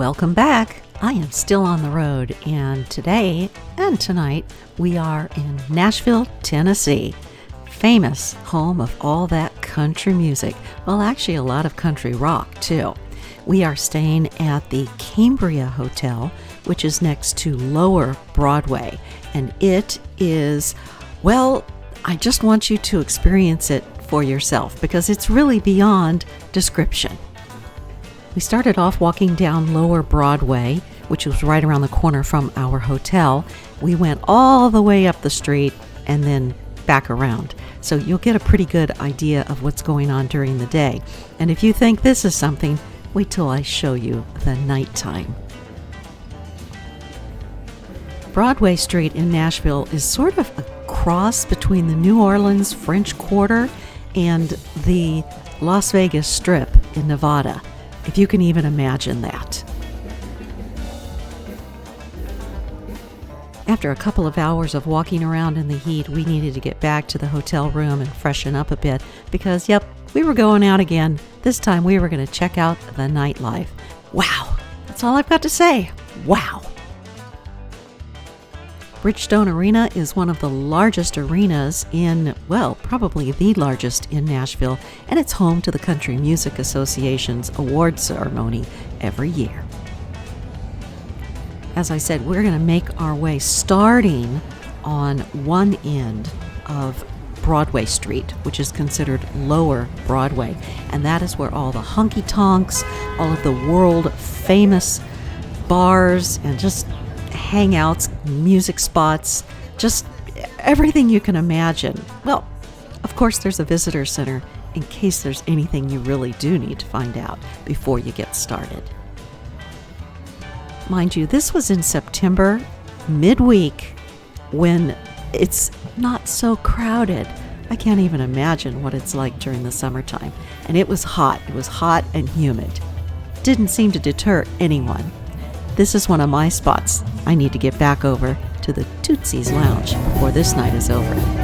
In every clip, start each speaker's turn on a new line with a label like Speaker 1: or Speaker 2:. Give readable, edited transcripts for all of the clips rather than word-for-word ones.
Speaker 1: Welcome back. I am still on the road, and today and tonight we are in Nashville, Tennessee, famous home of all that country music. Well, actually a lot of country rock too. We are staying at the Cambria Hotel, which is next to Lower Broadway, and it is, well, I just want you to experience it for yourself because it's really beyond description. We started off walking down Lower Broadway, which was right around the corner from our hotel. We went all the way up the street and then back around. So you'll get a pretty good idea of what's going on during the day. And if you think this is something, wait till I show you the nighttime. Broadway Street in Nashville is sort of a cross between the New Orleans French Quarter and the Las Vegas Strip in Nevada, if you can even imagine that. After a couple of hours of walking around in the heat, we needed to get back to the hotel room and freshen up a bit because, we were going out again. This time we were going to check out the nightlife. Wow, that's all I've got to say. Wow. Bridgestone Arena is one of the largest arenas in, well, probably the largest in Nashville, and it's home to the Country Music Association's award ceremony every year. As I said, we're going to make our way starting on one end of Broadway Street, which is considered Lower Broadway, and that is where all the honky-tonks, all of the world-famous bars and just hangouts, music spots, just everything you can imagine. Well, of course, there's a visitor center in case there's anything you really do need to find out before you get started. Mind you, this was in September, midweek, when it's not so crowded. I can't even imagine what it's like during the summertime. And it was hot. It was hot and humid. Didn't seem to deter anyone. This is one of my spots. I need to get back over to the Tootsie's Lounge before this night is over.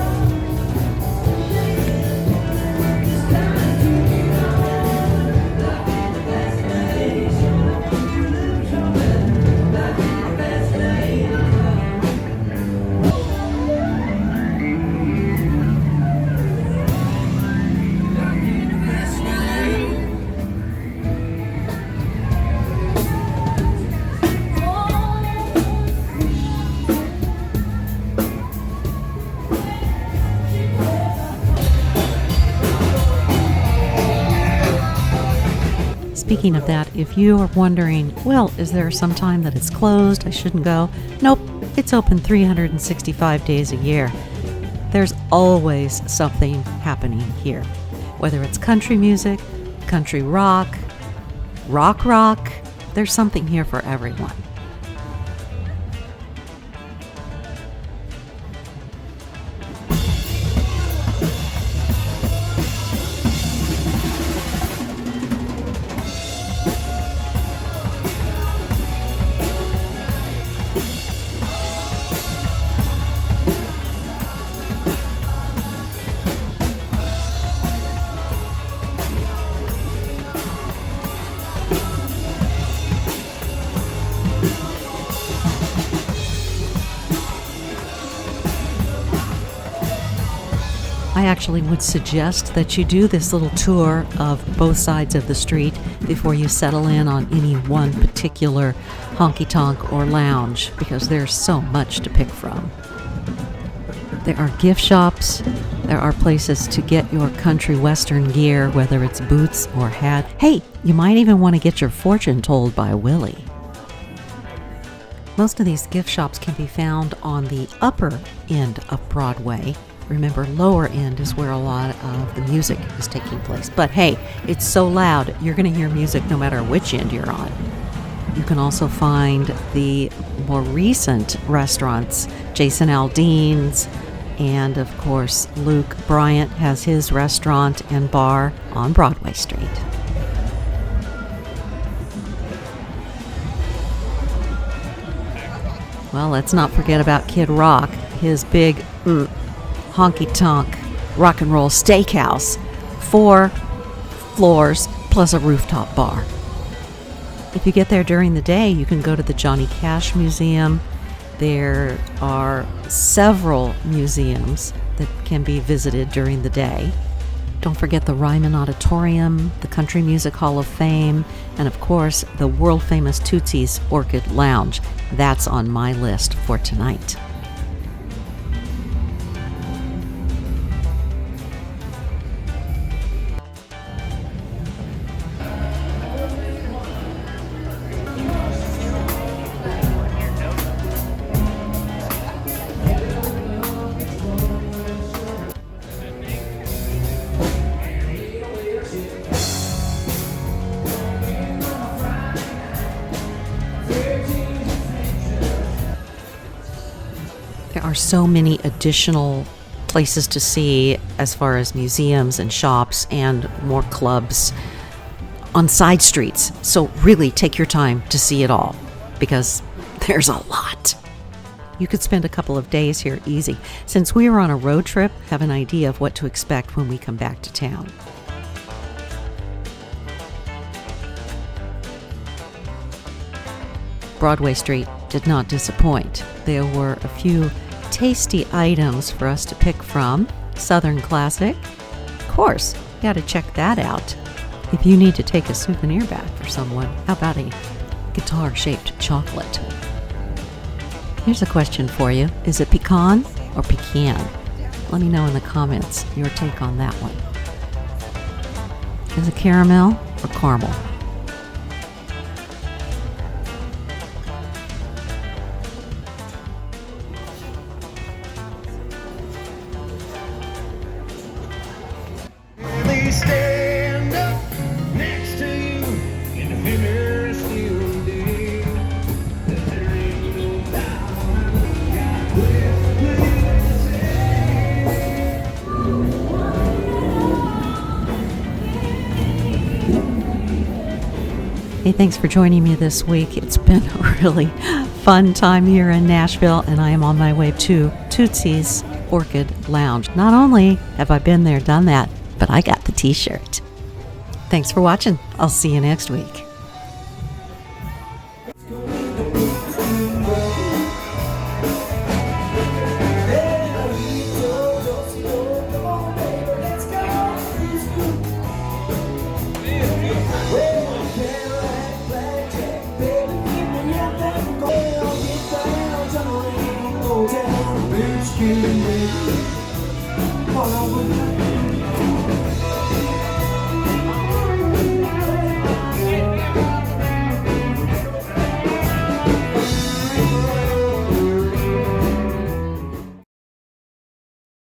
Speaker 1: Speaking of that, if you are wondering, well, is there some time that it's closed, I shouldn't go? Nope, it's open 365 days a year. There's always something happening here. Whether it's country music, country rock, rock, there's something here for everyone. I actually would suggest that you do this little tour of both sides of the street before you settle in on any one particular honky-tonk or lounge because there's so much to pick from. There are gift shops, there are places to get your country western gear, whether it's boots or hat. Hey, you might even want to get your fortune told by Willie. Most of these gift shops can be found on the upper end of Broadway. Remember, lower end is where a lot of the music is taking place. But hey, it's so loud, you're going to hear music no matter which end you're on. You can also find the more recent restaurants, Jason Aldean's, and of course, Luke Bryant has his restaurant and bar on Broadway Street. Well, let's not forget about Kid Rock, his big honky-tonk rock and roll steakhouse, 4 floors plus a rooftop bar. If you get there during the day, you can go to the Johnny Cash Museum. There are several museums that can be visited during the day. Don't forget the Ryman Auditorium, the Country Music Hall of Fame, and of course, the world-famous Tootsie's Orchid Lounge. That's on my list for tonight. There are so many additional places to see as far as museums and shops and more clubs on side streets. So really take your time to see it all because there's a lot. You could spend a couple of days here easy. Since we are on a road trip, have an idea of what to expect when we come back to town. Broadway Street did not disappoint. There were a few tasty items for us to pick from. Southern Classic. Of course, you got to check that out. If you need to take a souvenir back for someone, how about a guitar-shaped chocolate? Here's a question for you. Is it pecan or pecan? Let me know in the comments your take on that one. Is it caramel or caramel?
Speaker 2: Stand up next to you in the mirror still day. There ain't no doubt got
Speaker 1: Hey, thanks for joining me this week. It's been a really fun time here in Nashville, and I am on my way to Tootsie's Orchid Lounge. Not only have I been there, done that, but I got the t-shirt. Thanks for watching. I'll see you next week.
Speaker 2: All over